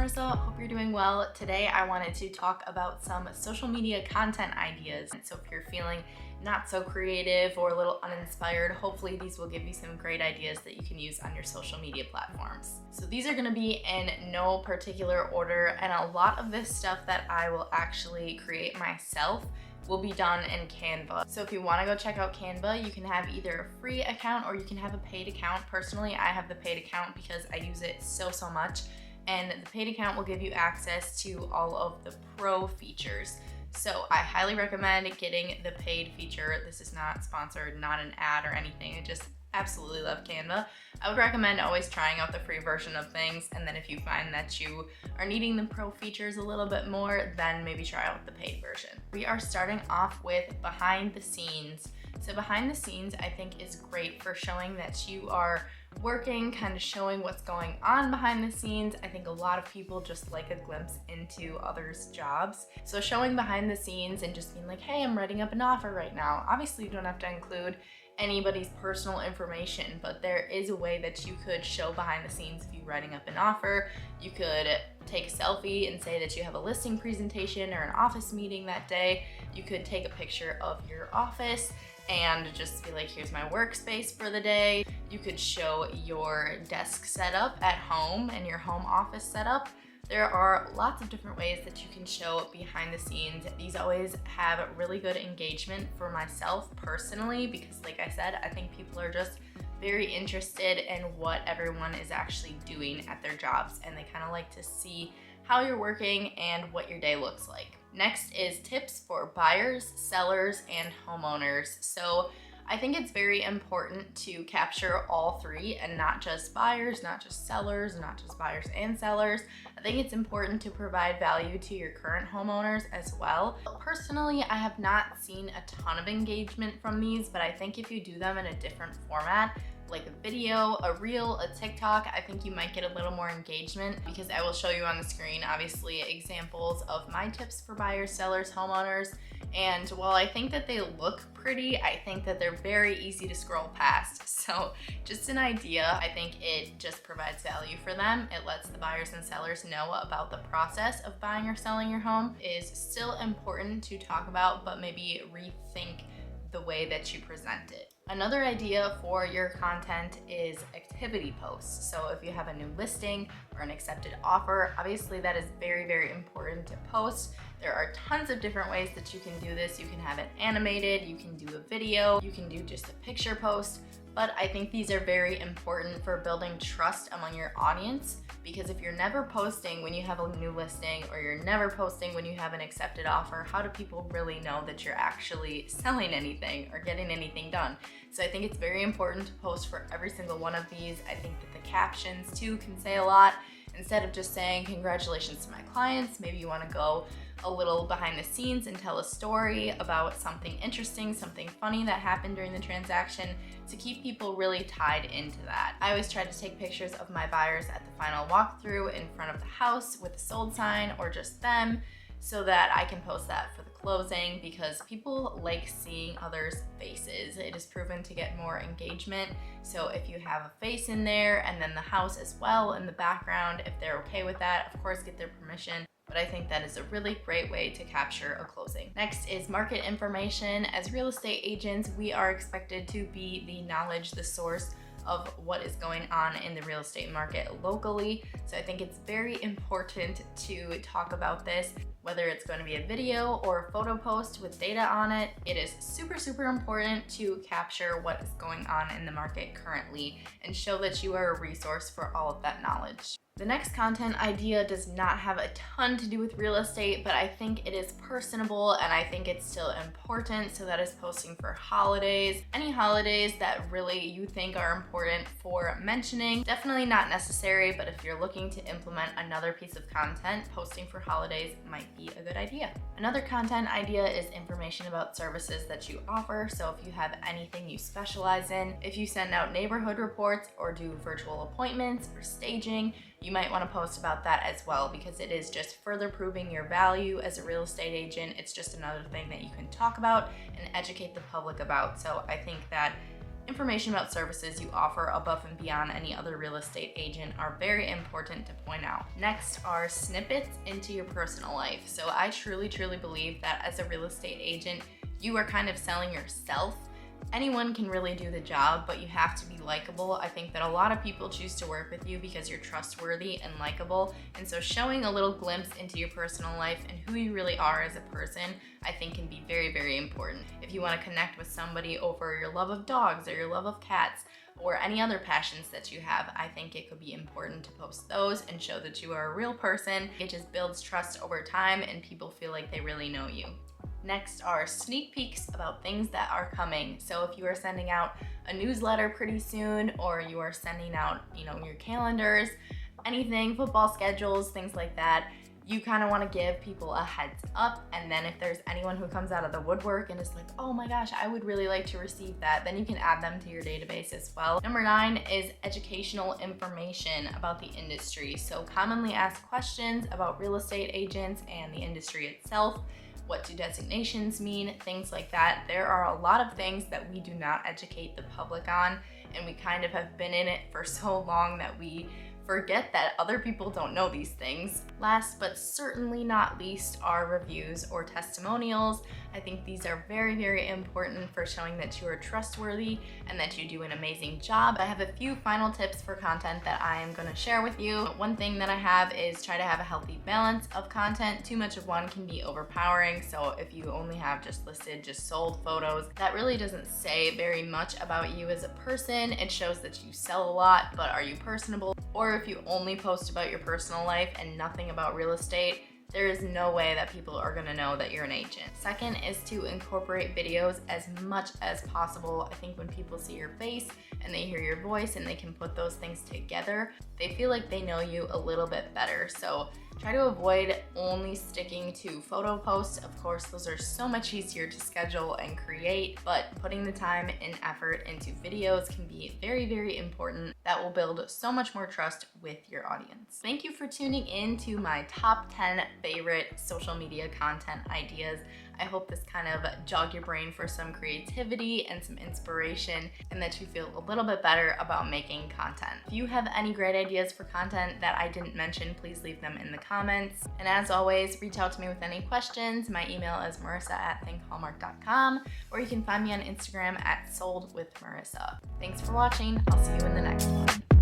Marissa. Hope you're doing well. Today I wanted to talk about some social media content ideas. So if you're feeling not so creative or a little uninspired, hopefully these will give you some great ideas that you can use on your social media platforms. So these are gonna be in no particular order, and a lot of this stuff that I will actually create myself will be done in Canva. So if you wanna go check out Canva, you can have either a free account or you can have a paid account. Personally, I have the paid account because I use it so much. And the paid account will give you access to all of the pro features. So I highly recommend getting the paid feature. This is not sponsored, not an ad or anything. I just absolutely love Canva. I would recommend always trying out the free version of things, and then if you find that you are needing the pro features a little bit more, then maybe try out the paid version. We are starting off with behind the scenes. So behind the scenes, I think, is great for showing that you are working, kind of showing what's going on behind the scenes. I think a lot of people just like a glimpse into others' jobs. So showing behind the scenes and just being like, hey, I'm writing up an offer right now. Obviously, you don't have to include anybody's personal information, but there is a way that you could show behind the scenes of you writing up an offer. You could take a selfie and say that you have a listing presentation or an office meeting that day. You could take a picture of your office and just be like, here's my workspace for the day. You could show your desk setup at home and your home office setup. There are lots of different ways that you can show behind the scenes. These always have really good engagement for myself personally, because like I said, I think people are just very interested in what everyone is actually doing at their jobs, and they kind of like to see how you're working and what your day looks like. Next is tips for buyers, sellers, and homeowners. So I think it's very important to capture all three and not just buyers, not just sellers, not just buyers and sellers. I think it's important to provide value to your current homeowners as well. Personally, I have not seen a ton of engagement from these, but I think if you do them in a different format, like a video, a reel, a TikTok, I think you might get a little more engagement, because I will show you on the screen, obviously, examples of my tips for buyers, sellers, homeowners. And while I think that they look pretty, I think that they're very easy to scroll past. So just an idea, I think it just provides value for them. It lets the buyers and sellers know about the process of buying or selling your home. It is still important to talk about, but maybe rethink the way that you present it. Another idea for your content is activity posts. So if you have a new listing or an accepted offer, obviously that is very important to post. There are tons of different ways that you can do this. You can have it animated, you can do a video, you can do just a picture post. But I think these are very important for building trust among your audience, because if you're never posting when you have a new listing, or you're never posting when you have an accepted offer, how do people really know that you're actually selling anything or getting anything done? So I think it's very important to post for every single one of these. I think that the captions too can say a lot. Instead of just saying congratulations to my clients, maybe you want to go a little behind the scenes and tell a story about something interesting, something funny that happened during the transaction, to keep people really tied into that. I always try to take pictures of my buyers at the final walkthrough in front of the house with a sold sign, or just them, so that I can post that for the closing, because people like seeing others' faces. It is proven to get more engagement. So if you have a face in there and then the house as well in the background, if they're okay with that, of course get their permission. But I think that is a really great way to capture a closing. Next is market information. As real estate agents, we are expected to be the knowledge, the source of what is going on in the real estate market locally. So I think it's very important to talk about this, whether it's going to be a video or a photo post with data on it. It is super important to capture what is going on in the market currently and show that you are a resource for all of that knowledge. The next content idea does not have a ton to do with real estate, but I think it is personable and I think it's still important. So that is posting for holidays, any holidays that really you think are important for mentioning. Definitely not necessary, but if you're looking to implement another piece of content, posting for holidays might be a good idea. Another content idea is information about services that you offer. So if you have anything you specialize in, if you send out neighborhood reports or do virtual appointments or staging, you might want to post about that as well, because it is just further proving your value as a real estate agent. It's just another thing that you can talk about and educate the public about. So I think that information about services you offer above and beyond any other real estate agent are very important to point out. Next are snippets into your personal life. So I truly believe that as a real estate agent, you are kind of selling yourself. Anyone can really do the job, but you have to be likable. I think that a lot of people choose to work with you because you're trustworthy and likable. And so showing a little glimpse into your personal life and who you really are as a person, I think can be very important. If you want to connect with somebody over your love of dogs or your love of cats or any other passions that you have, I think it could be important to post those and show that you are a real person. It just builds trust over time and people feel like they really know you. Next are sneak peeks about things that are coming. So if you are sending out a newsletter pretty soon, or you are sending out, your calendars, anything, football schedules, things like that, you kind of want to give people a heads up. And then if there's anyone who comes out of the woodwork and is like, oh my gosh, I would really like to receive that, then you can add them to your database as well. Number 9 is educational information about the industry. So commonly asked questions about real estate agents and the industry itself. What do designations mean? Things like that. There are a lot of things that we do not educate the public on, and we kind of have been in it for so long that we forget that other people don't know these things. Last but certainly not least are reviews or testimonials. I think these are very important for showing that you are trustworthy and that you do an amazing job. I have a few final tips for content that I am going to share with you. One thing that I have is try to have a healthy balance of content. Too much of one can be overpowering, so if you only have just sold photos, that really doesn't say very much about you as a person. It shows that you sell a lot, but are you personable? Or if you only post about your personal life and nothing about real estate, there is no way that people are gonna know that you're an agent. Second is to incorporate videos as much as possible. I think when people see your face and they hear your voice and they can put those things together, they feel like they know you a little bit better. So try to avoid only sticking to photo posts. Of course, those are so much easier to schedule and create, but putting the time and effort into videos can be very important. That will build so much more trust with your audience. Thank you for tuning in to my top 10 favorite social media content ideas. I hope this kind of jogged your brain for some creativity and some inspiration, and that you feel a little bit better about making content. If you have any great ideas for content that I didn't mention, please leave them in the comments. And as always, reach out to me with any questions. My email is marissa@thinkhallmark.com, or you can find me on Instagram @soldwithmarissa. Thanks for watching. I'll see you in the next one.